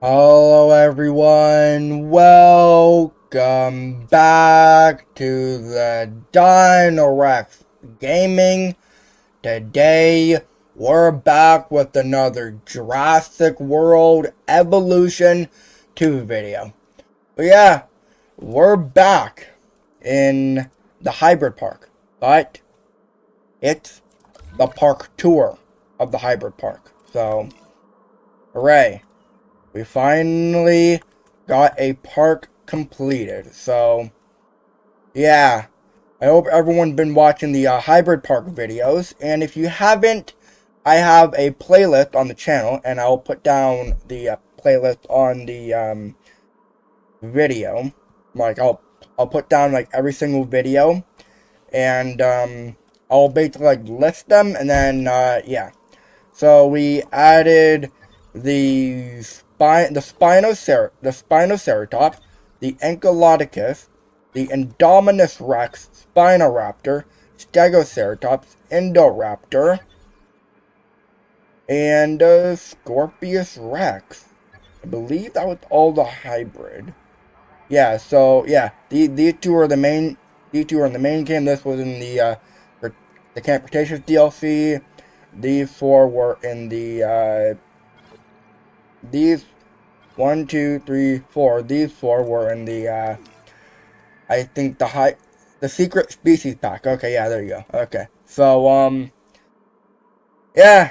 Hello everyone, welcome back to the Dinorex Gaming. Today we're back with another Jurassic World Evolution 2 video. But yeah, we're back in the hybrid park, but it's the park tour of the hybrid park. So, hooray. We finally got a park completed. So, yeah. I hope everyone's been watching the hybrid park videos. And if you haven't, I have a playlist on the channel. And I'll put down the playlist on the video. Like, I'll put down, like, every single video. And I'll basically, like, list them. And then, yeah. So, we added the Spinoceratops, the Encolodicus, the Indominus Rex, Spinoraptor, Stegoceratops, Indoraptor, and Scorpius Rex. I believe that was all the hybrid. Yeah, so yeah, these two are the main. These two are in the main game. This was in the Camp Cretaceous DLC. These four were in the these 1, 2, 3, 4. These four were in the I think the secret species pack. Okay, yeah, there you go. Okay. So yeah.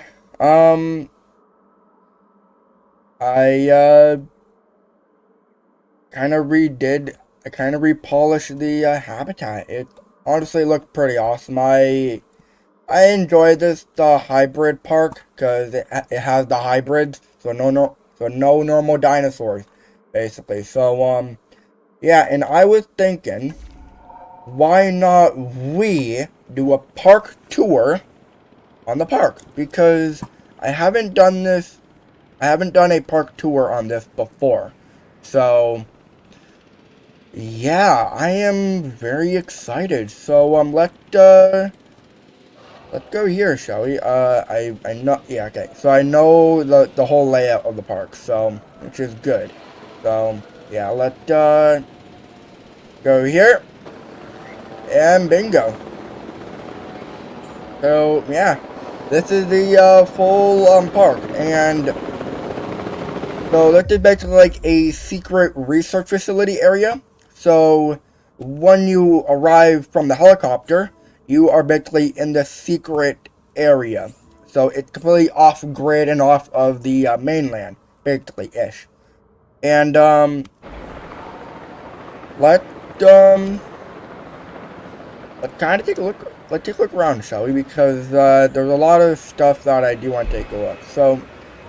I kind of repolished the habitat. It honestly looked pretty awesome. I enjoy this hybrid park because it has the hybrids, so no normal dinosaurs, basically. So yeah, and I was thinking, why not we do a park tour on the park? Because I haven't done this. I haven't done a park tour on this before, so yeah, I am very excited. So let's go here, shall we? I know, yeah, okay. So I know the whole layout of the park, so, which is good. So, yeah, let's, go here, and bingo. So, yeah, this is the, full, park, and so this is basically like a secret research facility area. So, when you arrive from the helicopter, you are basically in the secret area. So it's completely off grid and off of the mainland, basically ish. And let um let's kind of take a look. Let's take a look around, shall we? Because there's a lot of stuff that I do want to take a look. So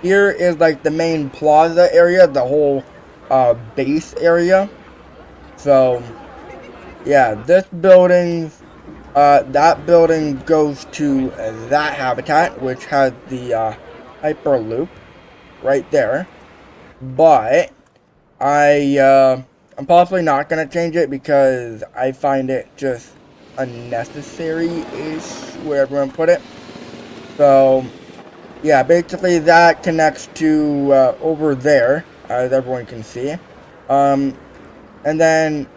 here is like the main plaza area, the whole base area. So yeah, this building. That building goes to that habitat, which has the Hyperloop right there. But I'm possibly not gonna change it because I find it just unnecessary-ish, where everyone put it. So yeah, basically that connects to over there, as everyone can see. And then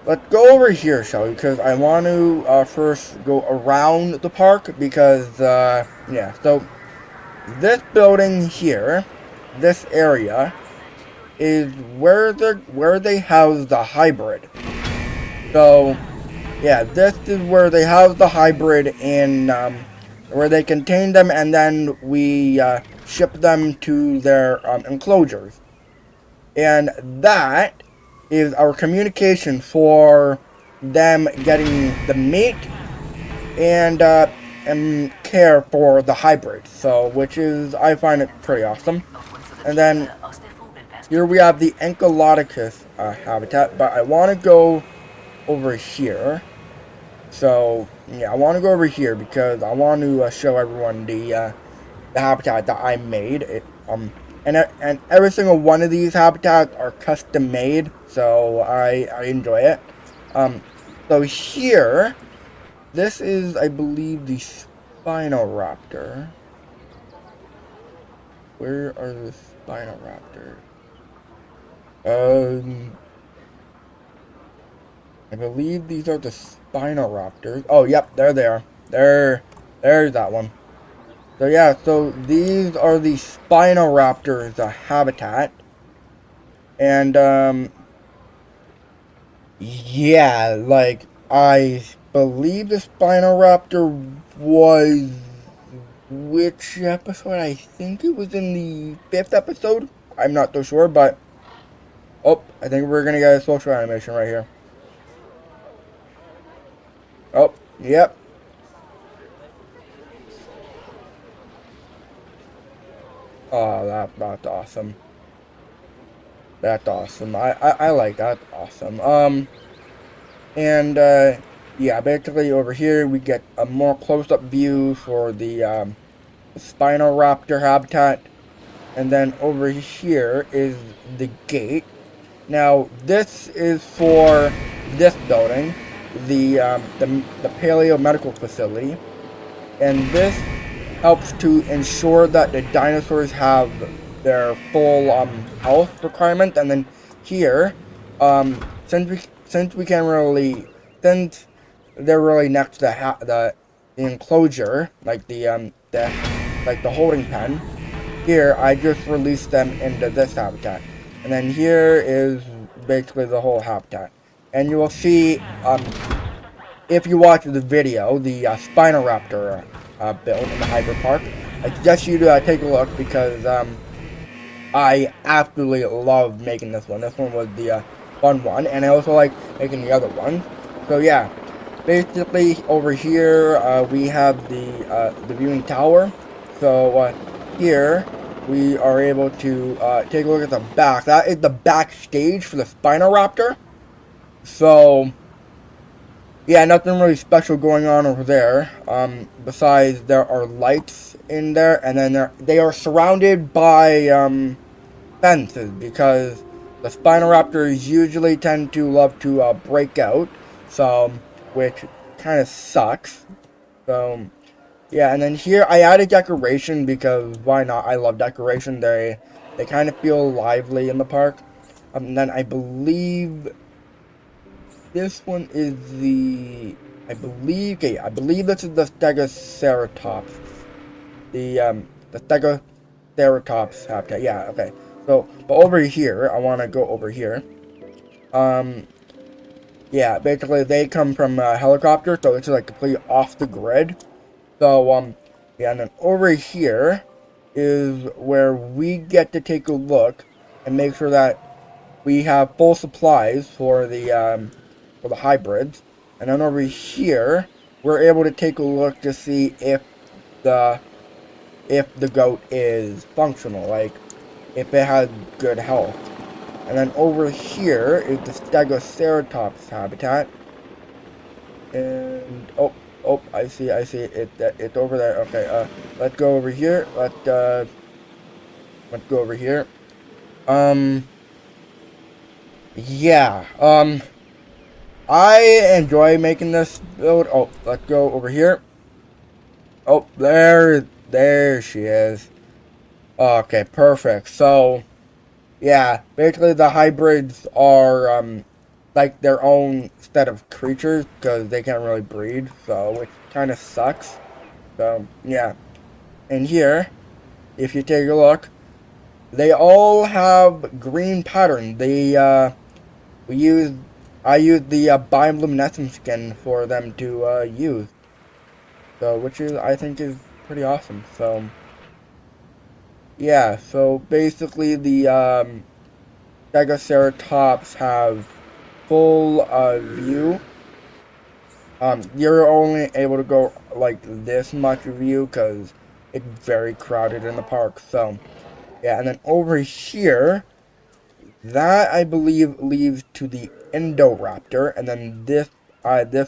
let's go over here, shall we? Because I want to first go around the park because, yeah. So this building here, this area, is where they house the hybrid. So yeah, this is where they house the hybrid in, where they contain them, and then we ship them to their enclosures. And that is our communication for them getting the meat and care for the hybrid. So, which is, I find it pretty awesome. And then here we have the Encolodicus habitat, but I want to go over here. So yeah, I want to go over here because I want to show everyone the habitat that I made. And every single one of these habitats are custom made, so I enjoy it. So here, this is, I believe, the Spinoraptor. Where are the Spinoraptors? Um, I believe these are the Spinoraptors. Oh, yep, there they are. There's that one. So yeah, so these are the Spinoraptors, the habitat. And, yeah, like, I believe the Spinoraptor was... Which episode? I think it was in the 5th episode. I'm not too sure, but... Oh, I think we're gonna get a social animation right here. Oh, yep. Oh, that's awesome. That's awesome. I like that. Awesome. And yeah, basically over here we get a more close-up view for the Spinoraptor habitat, and then over here is the gate. Now this is for this building, the Paleo Medical Facility, and this helps to ensure that the dinosaurs have their full health requirement. And then here, since we can really since they're really next to the enclosure, like the holding pen. Here, I just released them into this habitat, and then here is basically the whole habitat. And you will see if you watch the video, the Spinoraptor build in the Hybrid Park. I suggest you to take a look because I absolutely love making this one. This one was the fun one, and I also like making the other one. So yeah, basically over here we have the viewing tower. So here we are able to take a look at the back. That is the backstage for the Spinoraptor. So yeah, nothing really special going on over there. Besides there are lights in there, and then they are surrounded by fences because the Spinoraptors usually tend to love to break out, so which kind of sucks. So yeah, and then here I added decoration because why not? I love decoration. They kind of feel lively in the park. And then I believe this one is I believe this is the Stegoceratops. The Stegoceratops habitat. Yeah, okay. So, but over here, I want to go over here. Yeah, basically they come from a helicopter, so it's like completely off the grid. So, yeah, and then over here is where we get to take a look and make sure that we have full supplies for the hybrids. And then over here, we're able to take a look to see the the goat is functional, like if it has good health. And then over here is the Stegoceratops habitat. And I see it. It's over there. Okay, let's go over here. Let's go over here. Yeah. I enjoy making this build. Oh, let's go over here. Oh, there she is. Okay, perfect. So, yeah, basically the hybrids are like their own set of creatures because they can't really breed, so which kind of sucks. So, yeah. And here, if you take a look, they all have green pattern. We use I used the bioluminescent skin for them to use. So, which is I think is pretty awesome. So, yeah. So basically, the Stegoceratops have full view. You're only able to go like this much view because it's very crowded in the park. So, yeah. And then over here, that I believe leads to the Indoraptor, and then this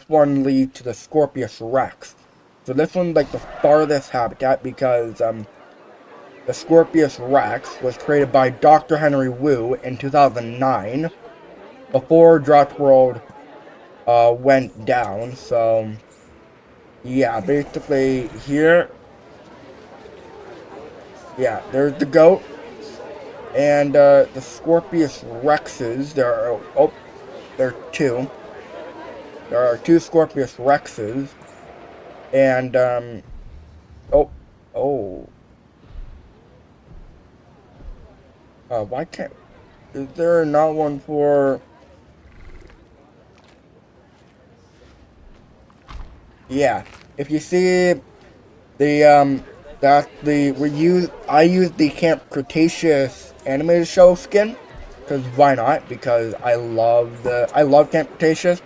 one leads to the Scorpius Rex. So this one's like the farthest habitat because the Scorpius Rex was created by Dr. Henry Wu in 2009, before Jurassic World went down. So yeah, basically here, yeah, there's the goat. And the Scorpius Rexes, there are two. There are two Scorpius Rexes. And, oh, oh. Why can't, is there not one for, yeah, if you see the, I used the Camp Cretaceous animated show skin, because why not, because I love Camp Cretaceous,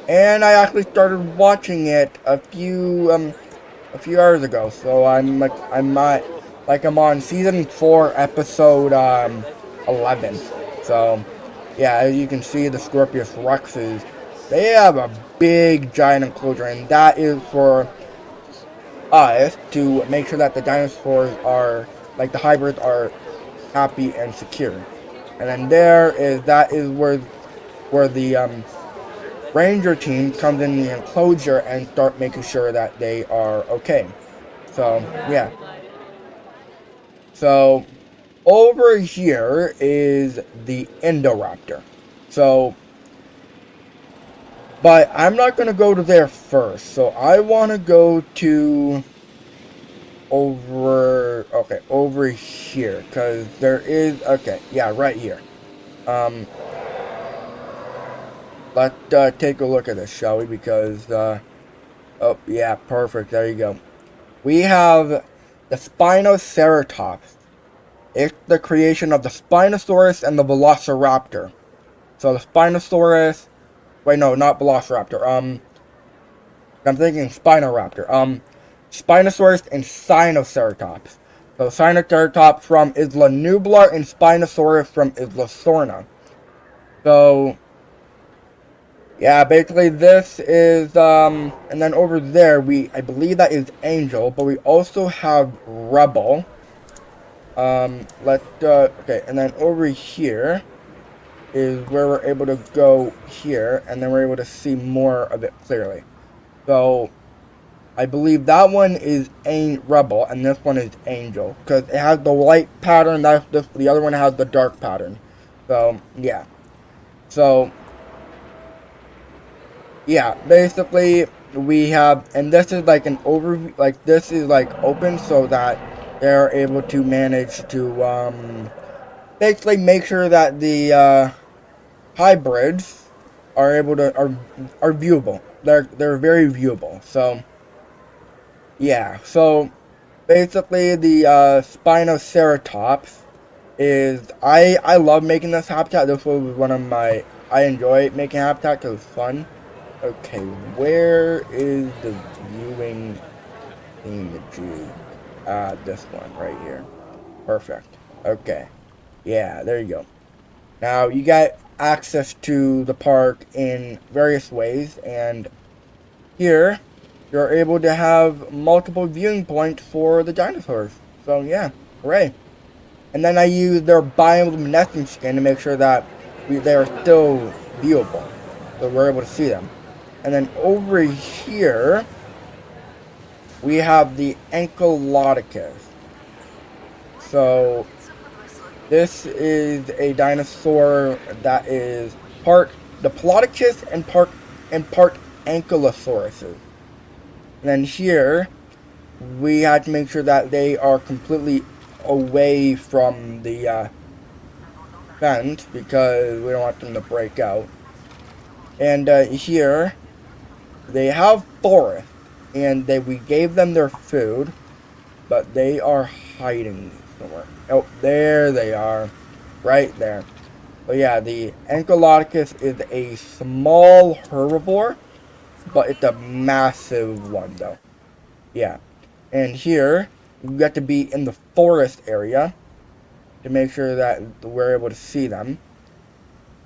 and I actually started watching it a few hours ago, so I'm on season 4, episode 11. So yeah, as you can see, the Scorpius Rexes, they have a big giant enclosure, and that is for us to make sure that the dinosaurs are, like the hybrids, are happy and secure. And then that is where the ranger team comes in the enclosure and start making sure that they are okay. So yeah. So over here is the Indoraptor. So, but I'm not going to go to there first. So I want to go to over here, because there is, yeah, right here. Let's take a look at this, shall we? Because, oh, yeah, perfect. There you go. We have the Spinoceratops. It's the creation of the Spinosaurus and the Velociraptor. So the Spinosaurus, wait, no, not Velociraptor. I'm thinking Spinoraptor. Spinosaurus and Sinoceratops. So Sinoceratops from Isla Nublar and Spinosaurus from Isla Sorna. So yeah, basically this is and then over there I believe that is Angel, but we also have Rebel. Okay, and then over here is where we're able to go here, and then we're able to see more of it clearly. So I believe that one is Rebel, and this one is Angel, because it has the light pattern. The other one has the dark pattern. So yeah. So yeah, basically we have, and this is like an overview. Like this is like open so that they're able to manage to basically make sure that the hybrids are able to are viewable. They're very viewable. So yeah, so basically the Spinoceratops is, I love making this habitat. This was one of my, I enjoy making habitat because it's fun. Okay, where is the viewing thingamajig? This one right here. Perfect. Okay. Yeah, there you go. Now you got access to the park in various ways, and here you're able to have multiple viewing points for the dinosaurs. So yeah, hooray. And then I use their bioluminescent skin to make sure that they are still viewable, so we're able to see them. And then over here we have the Ankylodocus. So this is a dinosaur that is part Diplodocus and part Ankylosaurus. And then here we had to make sure that they are completely away from the fence, because we don't want them to break out. And here they have forest, and we gave them their food, but they are hiding somewhere. Oh, there they are, right there. But yeah, the Ankylodocus is a small herbivore, but it's a massive one though. Yeah, and here we got to be in the forest area to make sure that we're able to see them.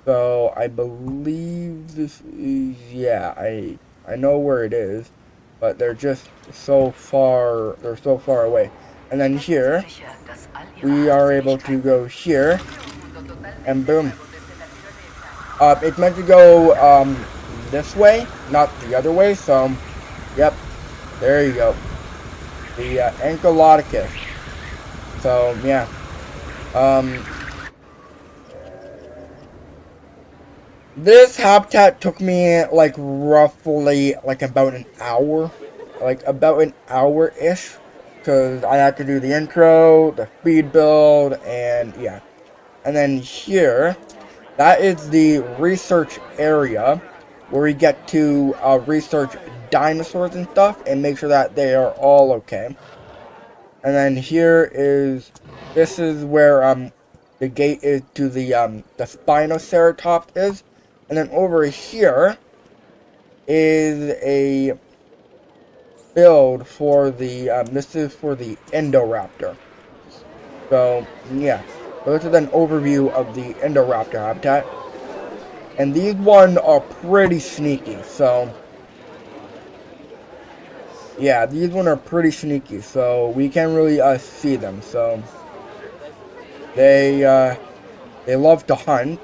So I believe this is, yeah, I know where it is, but they're just so far, they're so far away. And then here we are able to go here, and boom. It's meant to go this way, not the other way. So yep, there you go, the Ankylodocus. So yeah, This habitat took me like roughly like about an hour, like about an hour-ish, because I had to do the intro, the speed build, and yeah. And then here, that is the research area where we get to research dinosaurs and stuff and make sure that they are all okay. And then here is, this is where the gate is to the Spinoceratops is. And then over here is a build for the this is for the Indoraptor. So yeah. So this is an overview of the Indoraptor habitat. And these ones are pretty sneaky, so yeah, these ones are pretty sneaky, so we can't really see them. So they love to hunt,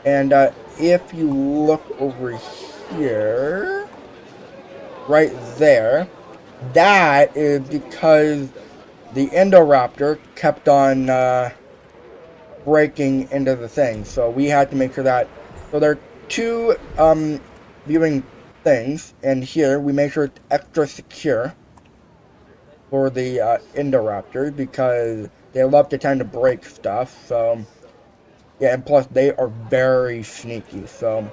and if you look over here, right there, that is because the Indoraptor kept on breaking into the thing. So we had to make sure that. So there are two viewing things, and here we make sure it's extra secure for the Indoraptor because they love to tend to break stuff. So yeah, and plus they are very sneaky. So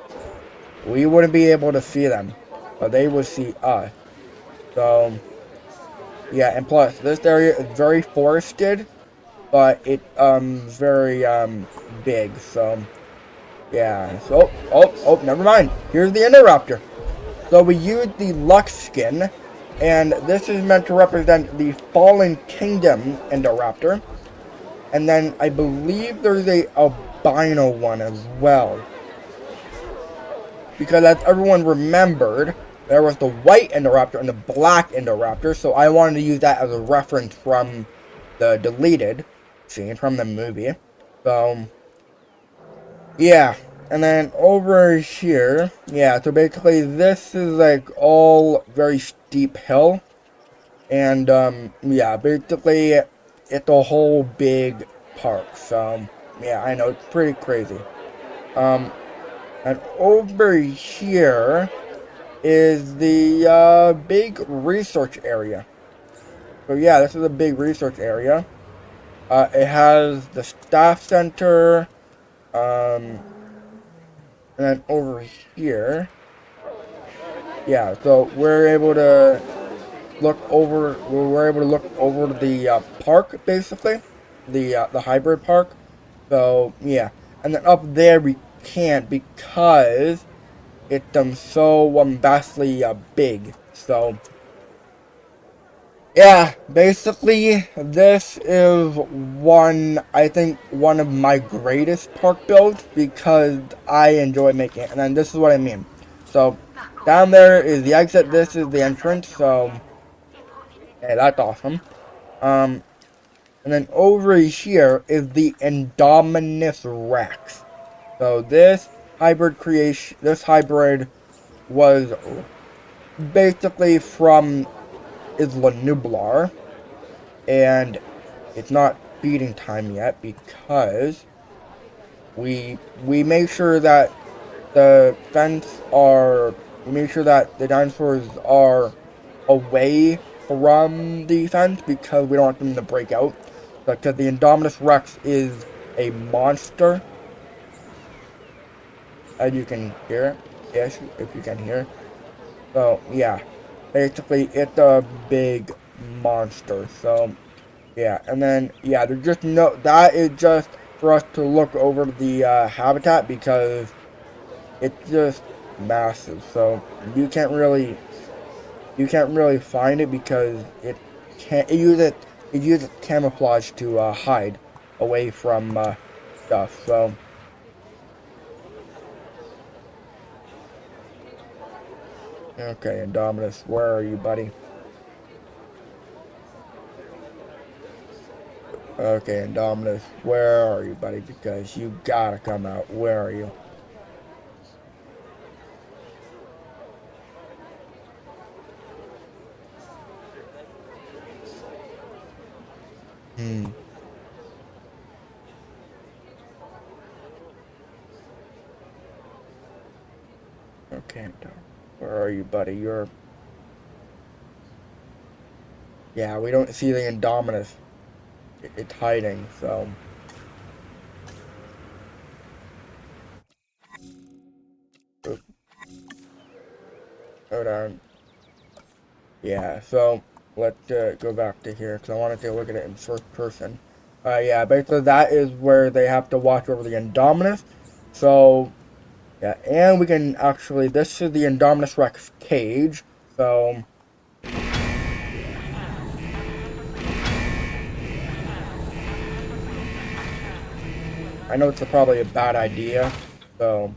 we wouldn't be able to see them, but they would see us. So yeah, and plus this area is very forested, but it very big. So yeah. So never mind. Here's the Indoraptor. So we use the Lux skin, and this is meant to represent the Fallen Kingdom Indoraptor. And then I believe there's a albino one as well. Because as everyone remembered, there was the white Indoraptor and the black Indoraptor, so I wanted to use that as a reference from the deleted scene from the movie. So yeah, and then over here, yeah, so basically this is like all very steep hill. And yeah, basically it's a whole big park. So yeah, I know, it's pretty crazy. Um and over here is the big research area. So yeah, this is a big research area. It has the staff center, and then over here, yeah, so we're able to look over the park, basically, the hybrid park. So yeah, and then up there we can't because it's so vastly big. So yeah, basically this is I think one of my greatest park builds because I enjoy making it. And then this is what I mean. So down there is the exit, this is the entrance. So yeah, that's awesome. And then over here is the Indominus Rex. So this hybrid was basically from Isla Nublar, and it's not feeding time yet because we make sure that we make sure that the dinosaurs are away from the fence because we don't want them to break out. Because the Indominus Rex is a monster, as you can hear. Yes, if you can hear. So yeah, basically it's a big monster. So yeah, and then yeah, there's just no. That is just for us to look over the habitat because it's just massive. So you can't really find it because it uses camouflage to hide away from stuff. So okay, Indominus, where are you, buddy? Okay, Indominus, where are you, buddy? Because you gotta come out. Where are you? Hmm. can't tell. Where are you, buddy? You're... Yeah, we don't see the Indominus. It's hiding, so... Oop. Hold on. Yeah, so... Let's go back to here, because I want to take a look at it in first person. Yeah, basically that is where they have to watch over the Indominus. So... Yeah, and we can actually... This is the Indominus Rex cage, so... I know it's probably a bad idea, so...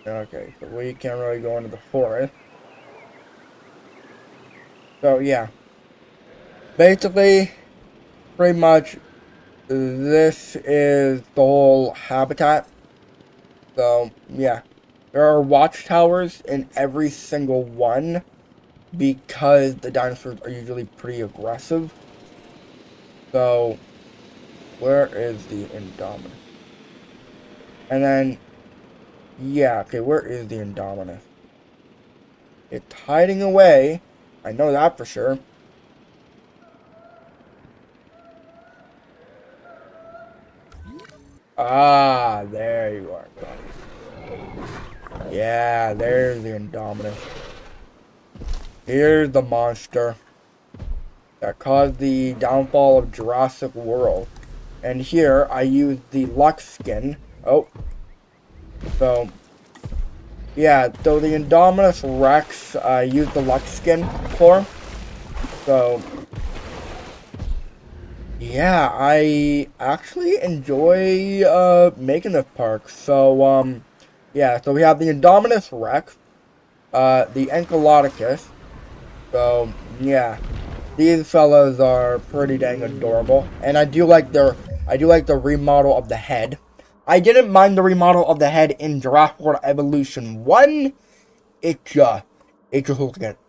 Okay, so we can't really go into the forest. So, yeah. Basically, pretty much, this is the whole habitat. So, yeah. There are watchtowers in every single one because the dinosaurs are usually pretty aggressive. So, where is the Indominus? And then, yeah, okay, where is the Indominus? It's hiding away. I know that for sure. Ah, there you are, buddy. Yeah, there's the Indominus. Here's the monster that caused the downfall of Jurassic World. And here, I used the Lux skin. Oh. So, yeah, so the Indominus Rex, I used the Lux skin for. So, yeah, I actually enjoy making this park. So, yeah, so we have the Indominus Rex, the Encolodicus. So, yeah, these fellas are pretty dang adorable, and I do like the remodel of the head. I didn't mind the remodel of the head in Jurassic World Evolution 1. It just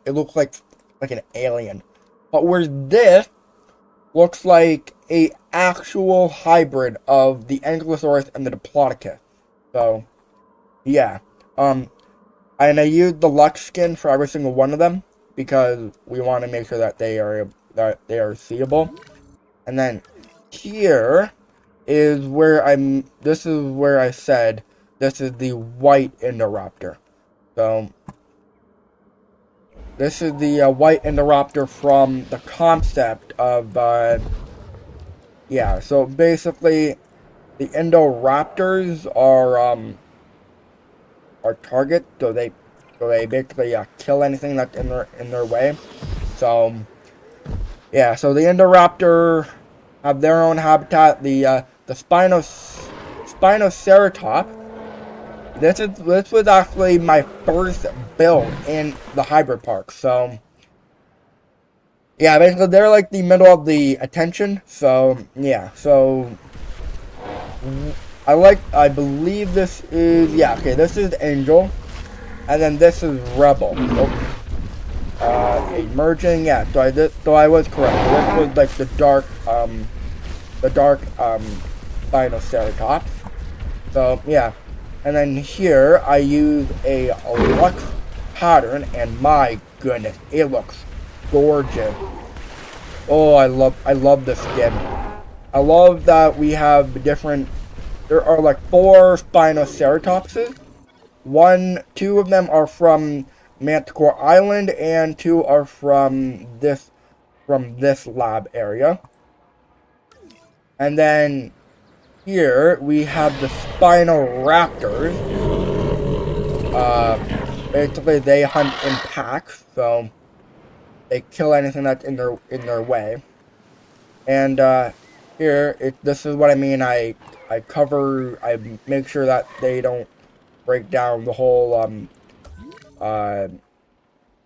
looks like an alien. But whereas this looks like a actual hybrid of the Ankylosaurus and the Diplodocus. So, yeah. And I used the Lux skin for every single one of them because we want to make sure that they are seeable. And then here is where this is where I said this is the white Indoraptor. So this is the white Indoraptor from the concept of yeah. So basically, the Indoraptors are target, so they basically kill anything that's in their way. So yeah, so the Indoraptor have their own habitat. The Spinoceratops. This was actually my first build in the hybrid park. So yeah, basically they're like the middle of the attention. So yeah, so I believe this is, yeah, okay, this is Angel, and then this is Rebel. Oh. Emerging, yeah, so I was correct. This was like the dark Spinoceratops. So yeah, and then here I use a Lux pattern, and my goodness, it looks gorgeous. Oh, I love this skin. I love that we have different. There are like 4 Spinoceratopses. Two of them are from Manticore Island, and 2 are from this lab area. And then here we have the Spinoraptors. Basically they hunt in packs, so they kill anything that's in their way. And here, this is what I mean. I make sure that they don't break down the whole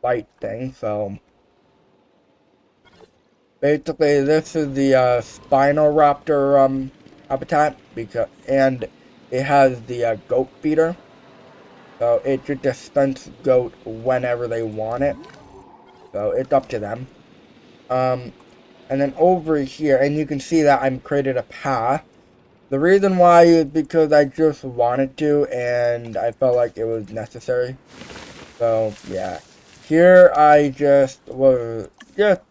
light thing. So Basically, this is the Spinoraptor habitat, and it has the goat feeder, so it should dispense goat whenever they want it. So it's up to them. Um, and then over here, and you can see that I'm created a path. The reason why is because I just wanted to, and I felt like it was necessary. So yeah, here I just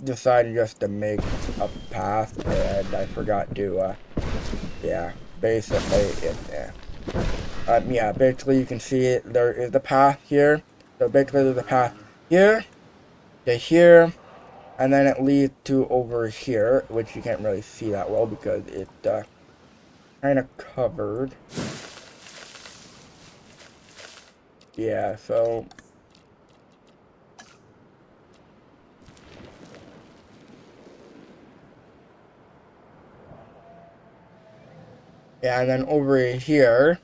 decided just to make a path, and I forgot to yeah, basically yeah, basically you can see it. There is the path here. So basically there's a path here to here, and then it leads to over here, which you can't really see that well because it kind of covered. Yeah, so yeah, and then over here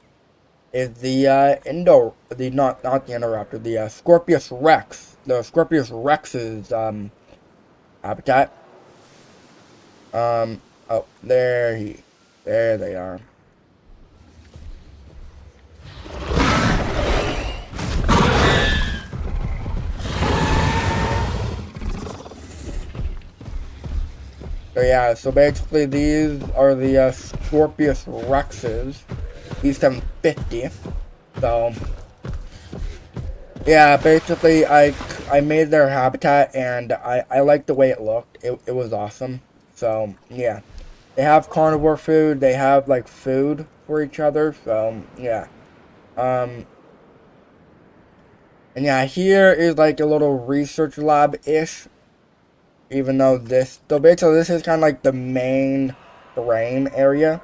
is the not the Indoraptor, the Scorpius Rex. The Scorpius Rex's habitat. Oh, there they are. So yeah, so basically these are the Scorpius Rexes, E750. So yeah, basically I made their habitat, and I liked the way it looked. It was awesome. So yeah, they have carnivore food. They have like food for each other. So yeah, um, and yeah, here is like a little research lab ish. Even though so basically this is kind of like the main frame area,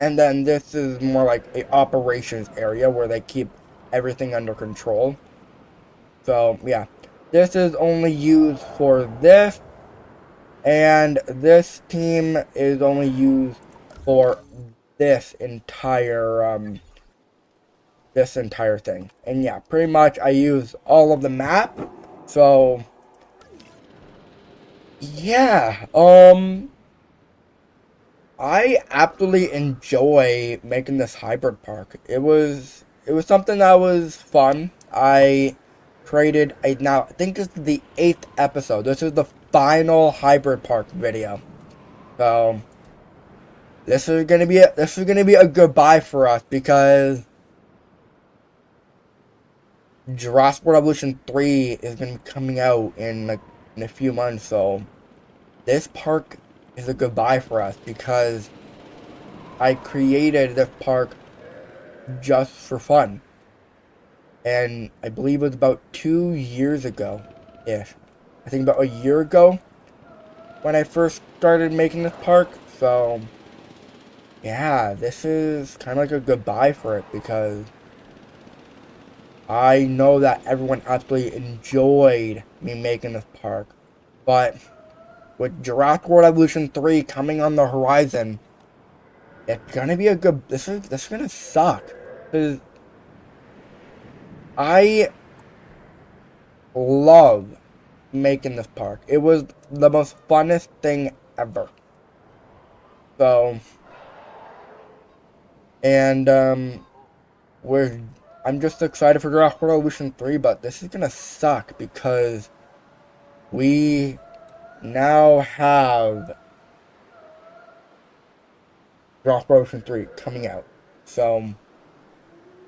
and then this is more like a operations area where they keep everything under control. So yeah, this is only used for this, and this team is only used for this entire thing. And yeah, pretty much I use all of the map. So yeah, I absolutely enjoy making this hybrid park. It was something that was fun. I created now I think this is the 8th episode. This is the final hybrid park video. So this is gonna be a goodbye for us because Jurassic World Evolution 3 is gonna be coming out in a few months. So this park is a goodbye for us because I created this park just for fun. And I believe it was about 2 years ago. Ish. I think about a year ago when I first started making this park. So yeah, this is kind of like a goodbye for it because I know that everyone absolutely enjoyed me making this park. But with Jurassic World Evolution 3 coming on the horizon, it's gonna be a good. This is gonna suck. Because I love making this park. It was the most funnest thing ever. So, and we're I'm just excited for Jurassic World Evolution 3, but this is gonna suck because we now have Jurassic World Evolution 3 coming out. So,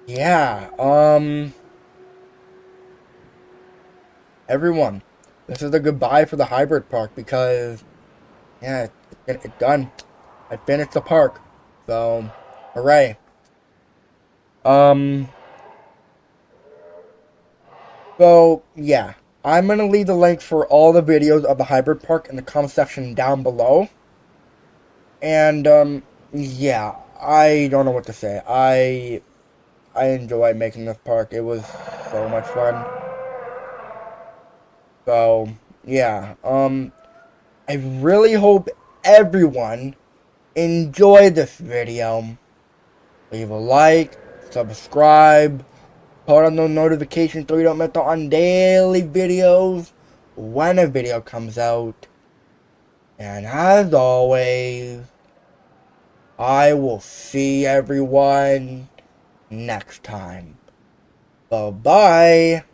yeah, everyone, this is a goodbye for the hybrid park because, yeah, it's done. I finished the park. So, hooray. Um, so, yeah. I'm going to leave the link for all the videos of the hybrid park in the comment section down below. And, yeah. I don't know what to say. I enjoy making this park. It was so much fun. So, yeah. I really hope everyone enjoyed this video. Leave a like, subscribe, put on the notifications so you don't miss out on daily videos when a video comes out. And as always, I will see everyone next time. Bye-bye.